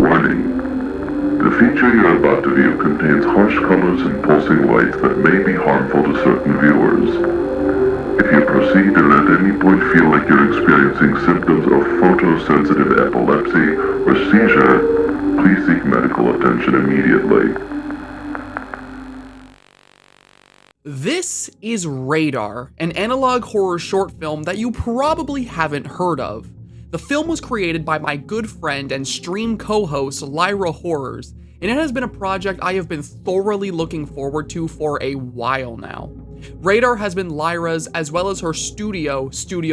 Warning. The feature you're about to view contains harsh colors and pulsing lights that may be harmful to certain viewers. If you proceed and at any point feel like you're experiencing symptoms of photosensitive epilepsy or seizure, please seek medical attention immediately. This is Radar, an analog horror short film that you probably haven't heard of. The film was created by my good friend and stream co-host Lyrahorrorz, and it has been a project I have been thoroughly looking forward to for a while now. Radar has been Lyra's as well as her Studio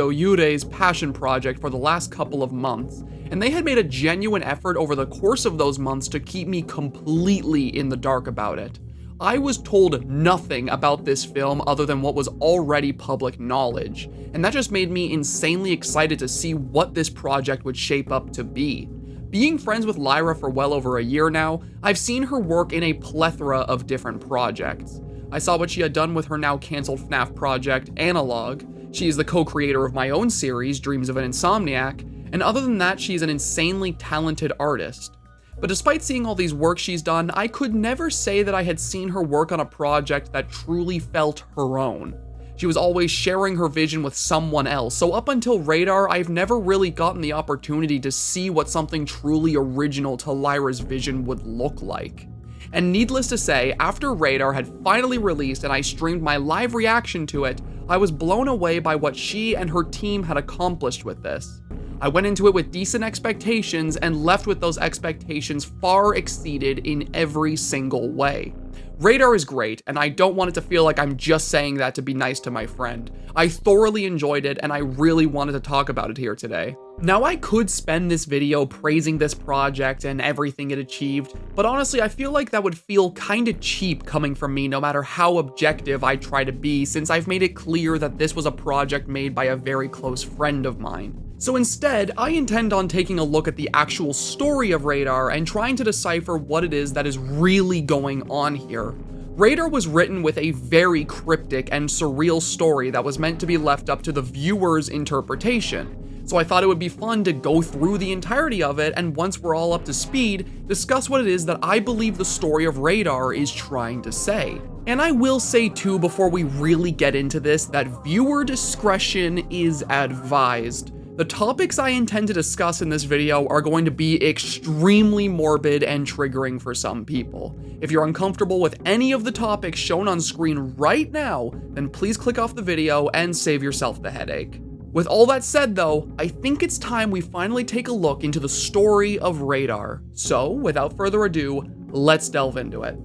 Yure's passion project for the last couple of months, and they had made a genuine effort over the course of those months to keep me completely in the dark about it. I was told nothing about this film other than what was already public knowledge, and that just made me insanely excited to see what this project would shape up to be. Being friends with Lyra for well over a year now, I've seen her work in a plethora of different projects. I saw what she had done with her now cancelled FNAF project, Analog. She is the co-creator of my own series, Dreams of an Insomniac, and other than that, she is an insanely talented artist. But despite seeing all these works she's done, I could never say that I had seen her work on a project that truly felt her own. She was always sharing her vision with someone else, so up until Radar, I've never really gotten the opportunity to see what something truly original to Lyra's vision would look like. And needless to say, after Radar had finally released and I streamed my live reaction to it, I was blown away by what she and her team had accomplished with this. I went into it with decent expectations and left with those expectations far exceeded in every single way. Radar is great, and I don't want it to feel like I'm just saying that to be nice to my friend. I thoroughly enjoyed it, and I really wanted to talk about it here today. Now, I could spend this video praising this project and everything it achieved, but honestly, I feel like that would feel kinda cheap coming from me no matter how objective I try to be, since I've made it clear that this was a project made by a very close friend of mine. So instead, I intend on taking a look at the actual story of Radar and trying to decipher what it is that is really going on here. Radar was written with a very cryptic and surreal story that was meant to be left up to the viewer's interpretation. So I thought it would be fun to go through the entirety of it, and once we're all up to speed, discuss what it is that I believe the story of Radar is trying to say. And I will say too, before we really get into this, that viewer discretion is advised. The topics I intend to discuss in this video are going to be extremely morbid and triggering for some people. If you're uncomfortable with any of the topics shown on screen right now, then please click off the video and save yourself the headache. With all that said though, I think it's time we finally take a look into the story of Radar. So, without further ado, let's delve into it.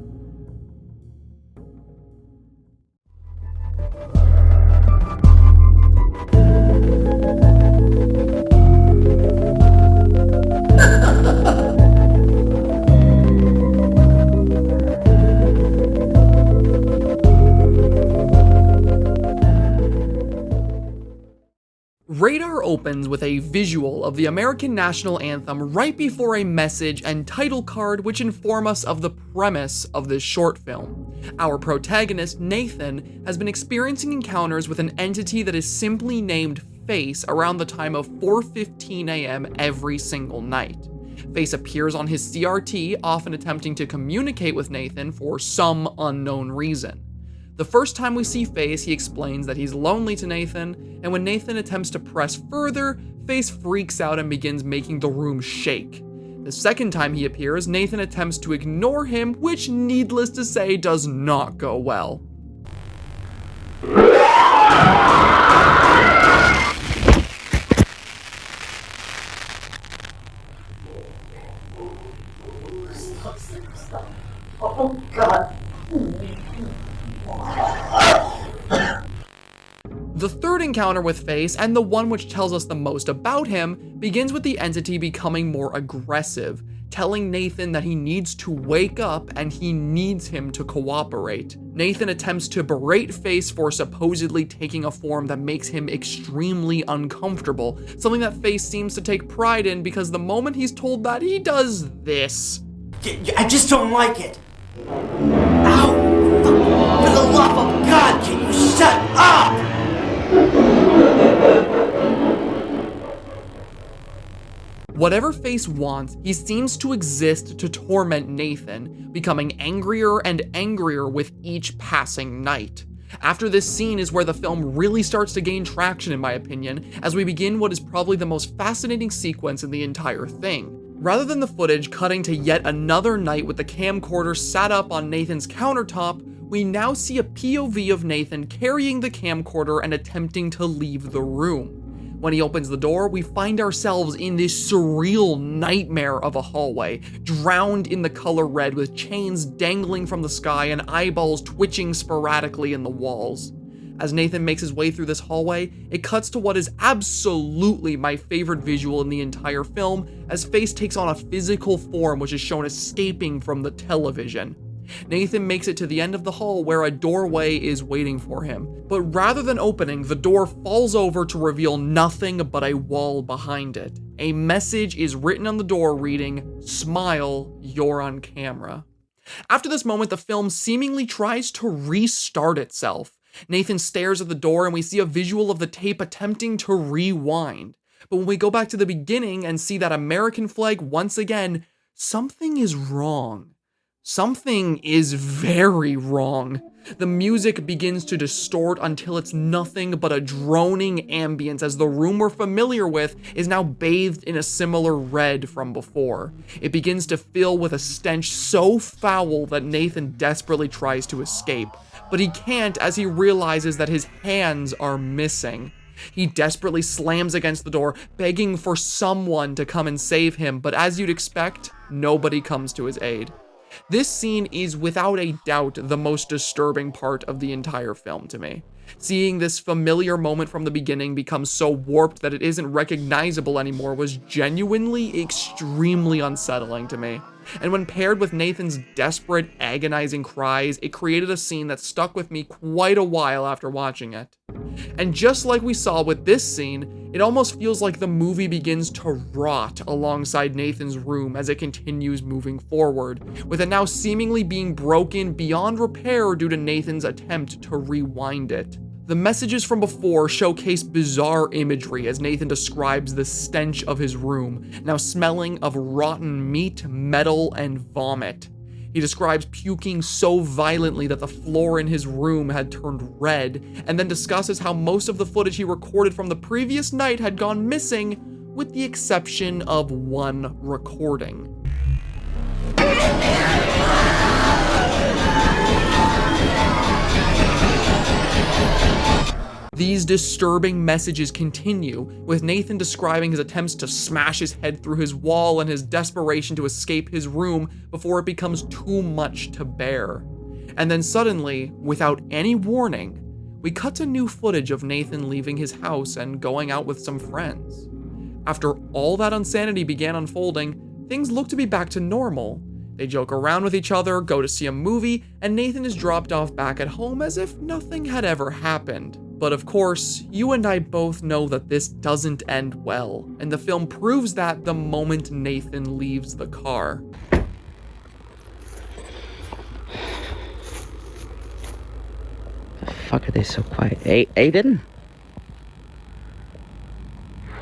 Radar opens with a visual of the American national anthem right before a message and title card which inform us of the premise of this short film. Our protagonist, Nathan, has been experiencing encounters with an entity that is simply named Face around the time of 4:15 a.m. every single night. Face appears on his CRT, often attempting to communicate with Nathan for some unknown reason. The first time we see Face, he explains that he's lonely to Nathan, and when Nathan attempts to press further, Face freaks out and begins making the room shake. The second time he appears, Nathan attempts to ignore him, which needless to say does not go well. Oh God. The third encounter with Face, and the one which tells us the most about him, begins with the entity becoming more aggressive, telling Nathan that he needs to wake up and he needs him to cooperate. Nathan attempts to berate Face for supposedly taking a form that makes him extremely uncomfortable, something that Face seems to take pride in because the moment he's told that, he does this. I just don't like it. Ow! For the love of God, can you shut up? Whatever Face wants, he seems to exist to torment Nathan, becoming angrier and angrier with each passing night. After this scene is where the film really starts to gain traction, in my opinion, as we begin what is probably the most fascinating sequence in the entire thing. Rather than the footage cutting to yet another night with the camcorder sat up on Nathan's countertop, we now see a POV of Nathan carrying the camcorder and attempting to leave the room. When he opens the door, we find ourselves in this surreal nightmare of a hallway, drowned in the color red with chains dangling from the sky and eyeballs twitching sporadically in the walls. As Nathan makes his way through this hallway, it cuts to what is absolutely my favorite visual in the entire film, as Face takes on a physical form which is shown escaping from the television. Nathan makes it to the end of the hall where a doorway is waiting for him, but rather than opening, the door falls over to reveal nothing but a wall behind it. A message is written on the door reading, "Smile, you're on camera." After this moment, the film seemingly tries to restart itself. Nathan stares at the door and we see a visual of the tape attempting to rewind. But when we go back to the beginning and see that American flag once again, something is wrong. Something is very wrong. The music begins to distort until it's nothing but a droning ambience as the room we're familiar with is now bathed in a similar red from before. It begins to fill with a stench so foul that Nathan desperately tries to escape, but he can't as he realizes that his hands are missing. He desperately slams against the door, begging for someone to come and save him, but as you'd expect, nobody comes to his aid. This scene is without a doubt the most disturbing part of the entire film to me. Seeing this familiar moment from the beginning become so warped that it isn't recognizable anymore was genuinely extremely unsettling to me. And when paired with Nathan's desperate, agonizing cries, it created a scene that stuck with me quite a while after watching it. And just like we saw with this scene, it almost feels like the movie begins to rot alongside Nathan's room as it continues moving forward, with it now seemingly being broken beyond repair due to Nathan's attempt to rewind it. The messages from before showcase bizarre imagery as Nathan describes the stench of his room, now smelling of rotten meat, metal, and vomit. He describes puking so violently that the floor in his room had turned red, and then discusses how most of the footage he recorded from the previous night had gone missing, with the exception of one recording. These disturbing messages continue, with Nathan describing his attempts to smash his head through his wall and his desperation to escape his room before it becomes too much to bear. And then suddenly, without any warning, we cut to new footage of Nathan leaving his house and going out with some friends. After all that insanity began unfolding, things look to be back to normal. They joke around with each other, go to see a movie, and Nathan is dropped off back at home as if nothing had ever happened. But of course, you and I both know that this doesn't end well, and the film proves that the moment Nathan leaves the car. The fuck are they so quiet? Aiden?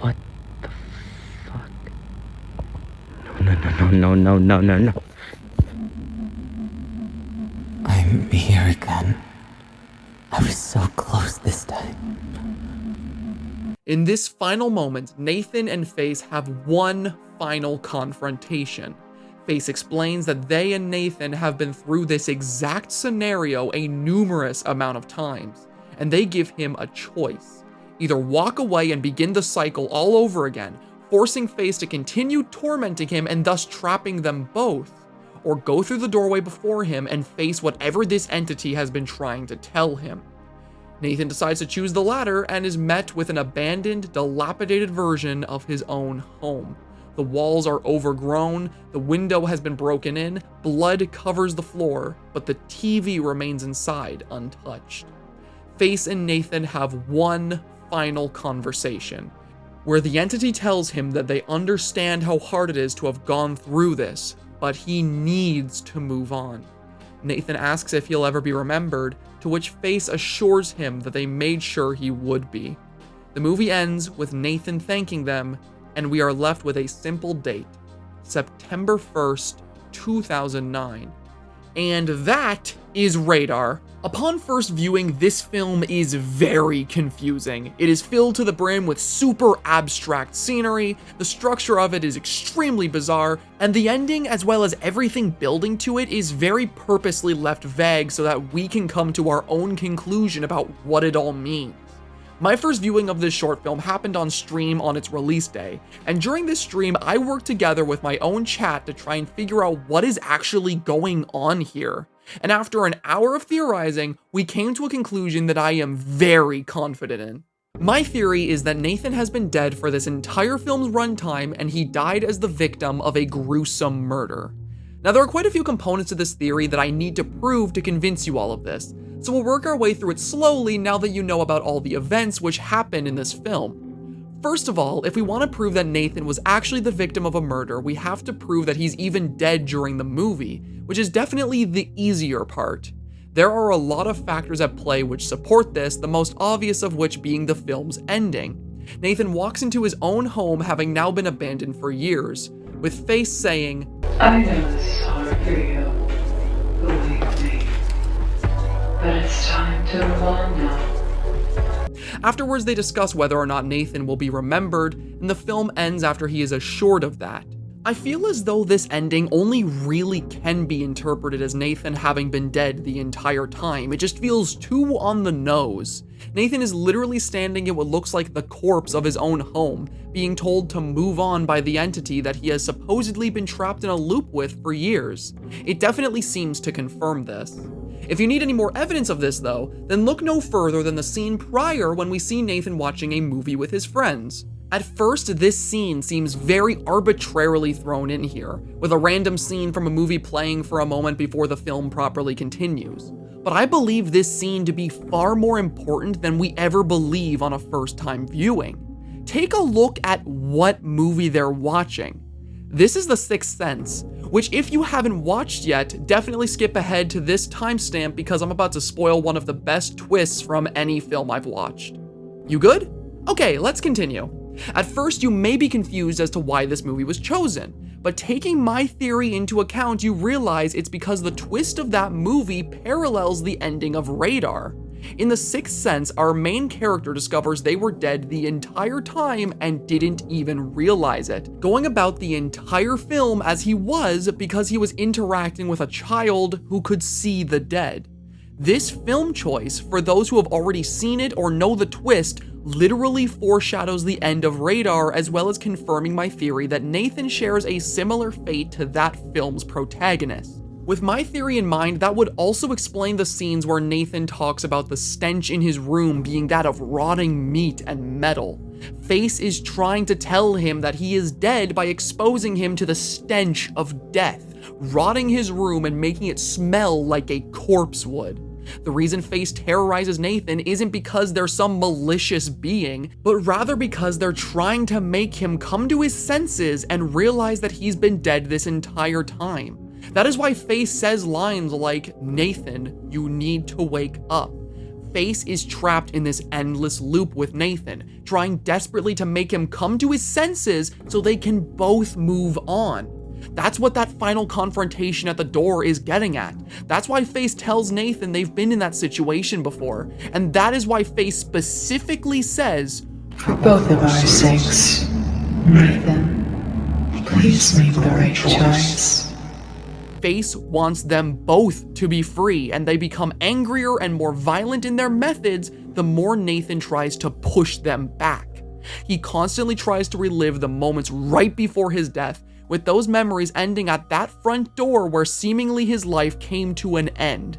What the fuck? No. I'm here again. I was so close this time. In this final moment, Nathan and Face have one final confrontation. Face explains that they and Nathan have been through this exact scenario a numerous amount of times, and they give him a choice. Either walk away and begin the cycle all over again, forcing Face to continue tormenting him and thus trapping them both, or go through the doorway before him and face whatever this entity has been trying to tell him. Nathan decides to choose the latter and is met with an abandoned, dilapidated version of his own home. The walls are overgrown, the window has been broken in, blood covers the floor, but the TV remains inside untouched. Face and Nathan have one final conversation, where the entity tells him that they understand how hard it is to have gone through this, but he needs to move on. Nathan asks if he'll ever be remembered, to which Face assures him that they made sure he would be. The movie ends with Nathan thanking them and we are left with a simple date, September 1st, 2009. And that is Radar. Upon first viewing, this film is very confusing. It is filled to the brim with super abstract scenery, the structure of it is extremely bizarre, and the ending, as well as everything building to it, is very purposely left vague so that we can come to our own conclusion about what it all means. My first viewing of this short film happened on stream on its release day, and during this stream, I worked together with my own chat to try and figure out what is actually going on here. And after an hour of theorizing, we came to a conclusion that I am very confident in. My theory is that Nathan has been dead for this entire film's runtime, and he died as the victim of a gruesome murder. Now, there are quite a few components to this theory that I need to prove to convince you all of this, so we'll work our way through it slowly now that you know about all the events which happened in this film. First of all, if we want to prove that Nathan was actually the victim of a murder, we have to prove that he's even dead during the movie, which is definitely the easier part. There are a lot of factors at play which support this, the most obvious of which being the film's ending. Nathan walks into his own home having now been abandoned for years, with Face saying, "I know this is hard for you, believe me, but it's time to move on now." Afterwards, they discuss whether or not Nathan will be remembered, and the film ends after he is assured of that. I feel as though this ending only really can be interpreted as Nathan having been dead the entire time. It just feels too on the nose. Nathan is literally standing in what looks like the corpse of his own home, being told to move on by the entity that he has supposedly been trapped in a loop with for years. It definitely seems to confirm this. If you need any more evidence of this though, then look no further than the scene prior when we see Nathan watching a movie with his friends. At first, this scene seems very arbitrarily thrown in here, with a random scene from a movie playing for a moment before the film properly continues. But I believe this scene to be far more important than we ever believe on a first-time viewing. Take a look at what movie they're watching. This is The Sixth Sense, which if you haven't watched yet, definitely skip ahead to this timestamp because I'm about to spoil one of the best twists from any film I've watched. You good? Okay, let's continue. At first, you may be confused as to why this movie was chosen, but taking my theory into account, you realize it's because the twist of that movie parallels the ending of Radar. In The Sixth Sense, our main character discovers they were dead the entire time and didn't even realize it, going about the entire film as he was because he was interacting with a child who could see the dead. This film choice, for those who have already seen it or know the twist, literally foreshadows the end of Radar, as well as confirming my theory that Nathan shares a similar fate to that film's protagonist. With my theory in mind, that would also explain the scenes where Nathan talks about the stench in his room being that of rotting meat and metal. Face is trying to tell him that he is dead by exposing him to the stench of death, rotting his room and making it smell like a corpse would. The reason Face terrorizes Nathan isn't because they're some malicious being, but rather because they're trying to make him come to his senses and realize that he's been dead this entire time. That is why Face says lines like, "Nathan, you need to wake up." Face is trapped in this endless loop with Nathan, trying desperately to make him come to his senses so they can both move on. That's what that final confrontation at the door is getting at. That's why Face tells Nathan they've been in that situation before. And that is why Face specifically says, For both of our sakes, Nathan, please make the right choice. Face wants them both to be free, and they become angrier and more violent in their methods the more Nathan tries to push them back. He constantly tries to relive the moments right before his death, with those memories ending at that front door where seemingly his life came to an end.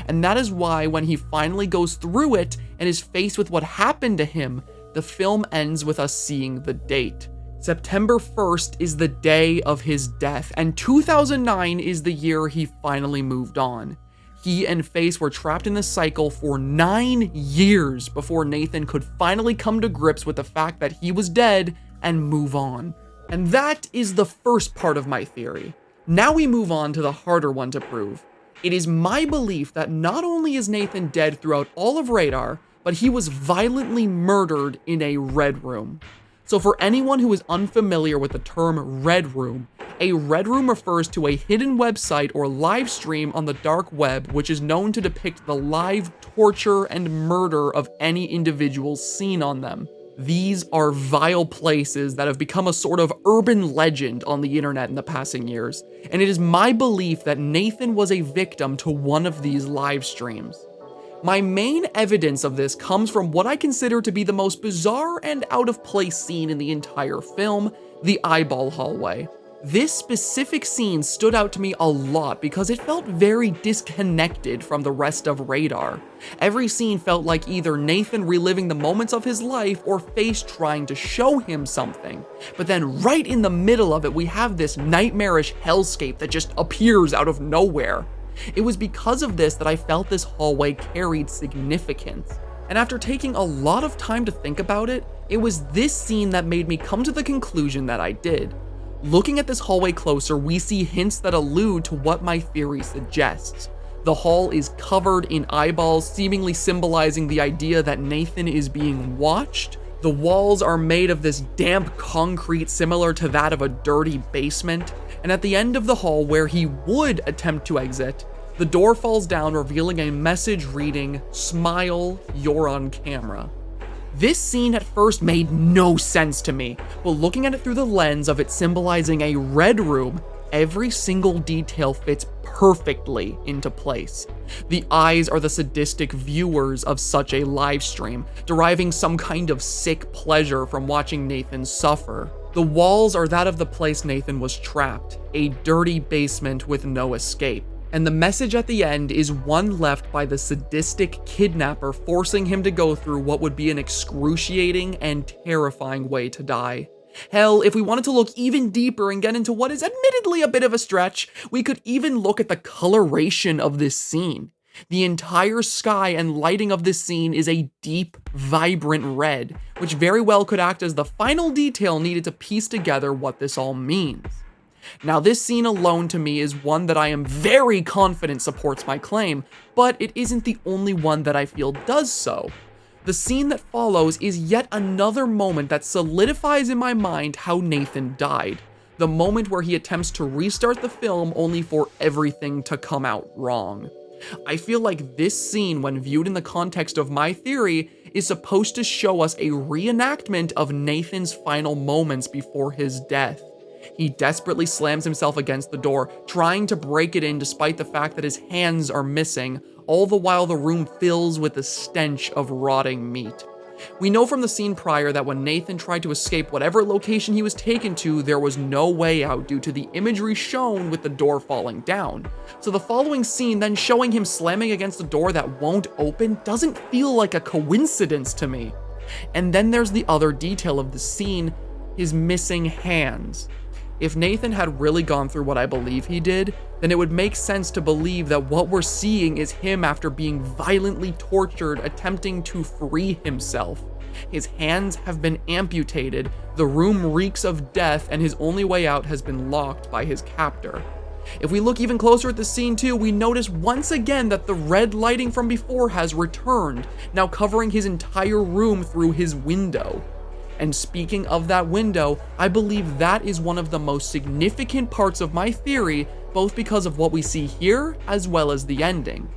And that is why when he finally goes through it and is faced with what happened to him, the film ends with us seeing the date. September 1st is the day of his death, and 2009 is the year he finally moved on. He and Face were trapped in this cycle for 9 years before Nathan could finally come to grips with the fact that he was dead and move on. And that is the first part of my theory. Now we move on to the harder one to prove. It is my belief that not only is Nathan dead throughout all of Radar, but he was violently murdered in a red room. So for anyone who is unfamiliar with the term Red Room, a Red Room refers to a hidden website or live stream on the dark web which is known to depict the live torture and murder of any individuals seen on them. These are vile places that have become a sort of urban legend on the internet in the passing years, and it is my belief that Nathan was a victim to one of these live streams. My main evidence of this comes from what I consider to be the most bizarre and out of place scene in the entire film, the eyeball hallway. This specific scene stood out to me a lot because it felt very disconnected from the rest of Radar. Every scene felt like either Nathan reliving the moments of his life or Face trying to show him something. But then right in the middle of it, we have this nightmarish hellscape that just appears out of nowhere. It was because of this that I felt this hallway carried significance. And after taking a lot of time to think about it, it was this scene that made me come to the conclusion that I did. Looking at this hallway closer, we see hints that allude to what my theory suggests. The hall is covered in eyeballs, seemingly symbolizing the idea that Nathan is being watched. The walls are made of this damp concrete similar to that of a dirty basement. And at the end of the hall where he would attempt to exit, the door falls down, revealing a message reading, "Smile, you're on camera." This scene at first made no sense to me, but looking at it through the lens of it symbolizing a red room, every single detail fits perfectly into place. The eyes are the sadistic viewers of such a live stream, deriving some kind of sick pleasure from watching Nathan suffer. The walls are that of the place Nathan was trapped, a dirty basement with no escape. And the message at the end is one left by the sadistic kidnapper, forcing him to go through what would be an excruciating and terrifying way to die. Hell, if we wanted to look even deeper and get into what is admittedly a bit of a stretch, we could even look at the coloration of this scene. The entire sky and lighting of this scene is a deep, vibrant red, which very well could act as the final detail needed to piece together what this all means. Now, this scene alone to me is one that I am very confident supports my claim, but it isn't the only one that I feel does so. The scene that follows is yet another moment that solidifies in my mind how Nathan died. The moment where he attempts to restart the film only for everything to come out wrong. I feel like this scene, when viewed in the context of my theory, is supposed to show us a reenactment of Nathan's final moments before his death. He desperately slams himself against the door, trying to break it in despite the fact that his hands are missing, all the while the room fills with the stench of rotting meat. We know from the scene prior that when Nathan tried to escape whatever location he was taken to, there was no way out due to the imagery shown with the door falling down. So the following scene then showing him slamming against a door that won't open doesn't feel like a coincidence to me. And then there's the other detail of the scene, his missing hands. If Nathan had really gone through what I believe he did, then it would make sense to believe that what we're seeing is him after being violently tortured, attempting to free himself. His hands have been amputated, the room reeks of death, and his only way out has been locked by his captor. If we look even closer at the scene too, we notice once again that the red lighting from before has returned, now covering his entire room through his window. And speaking of that window, I believe that is one of the most significant parts of my theory, both because of what we see here, as well as the ending.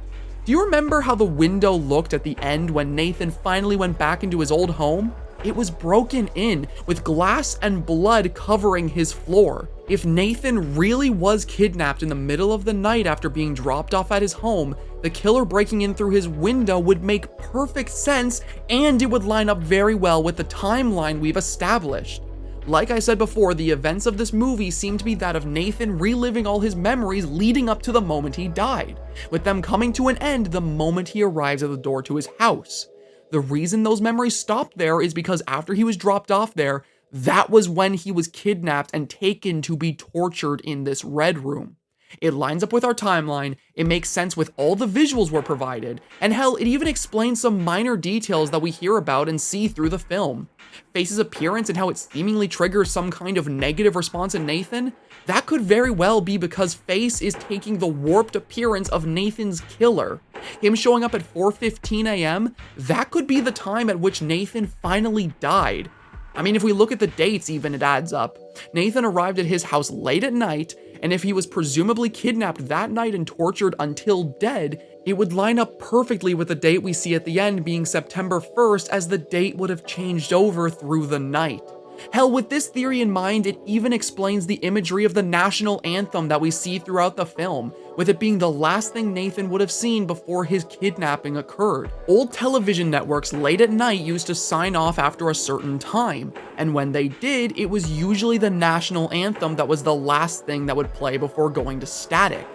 Do you remember how the window looked at the end when Nathan finally went back into his old home? It was broken in, with glass and blood covering his floor. If Nathan really was kidnapped in the middle of the night after being dropped off at his home, the killer breaking in through his window would make perfect sense, and it would line up very well with the timeline we've established. Like I said before, the events of this movie seem to be that of Nathan reliving all his memories leading up to the moment he died, with them coming to an end the moment he arrives at the door to his house. The reason those memories stopped there is because after he was dropped off there, that was when he was kidnapped and taken to be tortured in this red room. It lines up with our timeline, it makes sense with all the visuals were provided, and hell, it even explains some minor details that we hear about and see through the film. Face's appearance and how it seemingly triggers some kind of negative response in Nathan, that could very well be because Face is taking the warped appearance of Nathan's killer. Him showing up at 4:15 a.m., that could be the time at which Nathan finally died. I mean, if we look at the dates even, it adds up. Nathan arrived at his house late at night, and if he was presumably kidnapped that night and tortured until dead, it would line up perfectly with the date we see at the end being September 1st, as the date would have changed over through the night. Hell, with this theory in mind, it even explains the imagery of the national anthem that we see throughout the film, with it being the last thing Nathan would have seen before his kidnapping occurred. Old television networks late at night used to sign off after a certain time, and when they did, it was usually the national anthem that was the last thing that would play before going to static.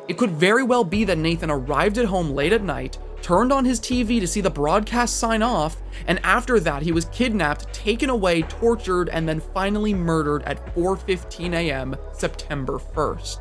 It could very well be that Nathan arrived at home late at night, turned on his TV to see the broadcast sign off, and after that he was kidnapped, taken away, tortured, and then finally murdered at 4:15 a.m. September 1st.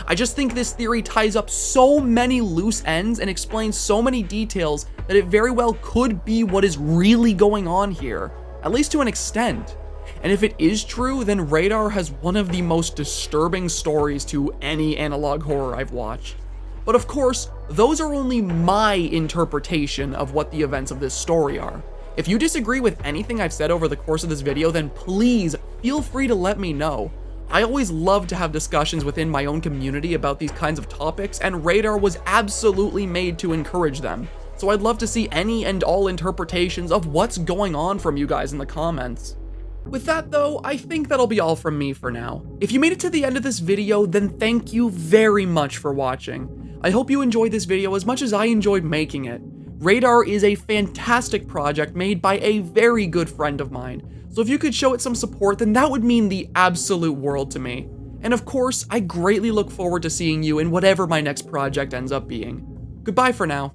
I just think this theory ties up so many loose ends and explains so many details that it very well could be what is really going on here, at least to an extent. And if it is true, then Radar has one of the most disturbing stories to any analog horror I've watched. But of course, those are only my interpretation of what the events of this story are. If you disagree with anything I've said over the course of this video, then please feel free to let me know. I always love to have discussions within my own community about these kinds of topics, and Radar was absolutely made to encourage them. So I'd love to see any and all interpretations of what's going on from you guys in the comments. With that though, I think that'll be all from me for now. If you made it to the end of this video, then thank you very much for watching. I hope you enjoyed this video as much as I enjoyed making it. Radar is a fantastic project made by a very good friend of mine, so if you could show it some support, then that would mean the absolute world to me. And of course, I greatly look forward to seeing you in whatever my next project ends up being. Goodbye for now.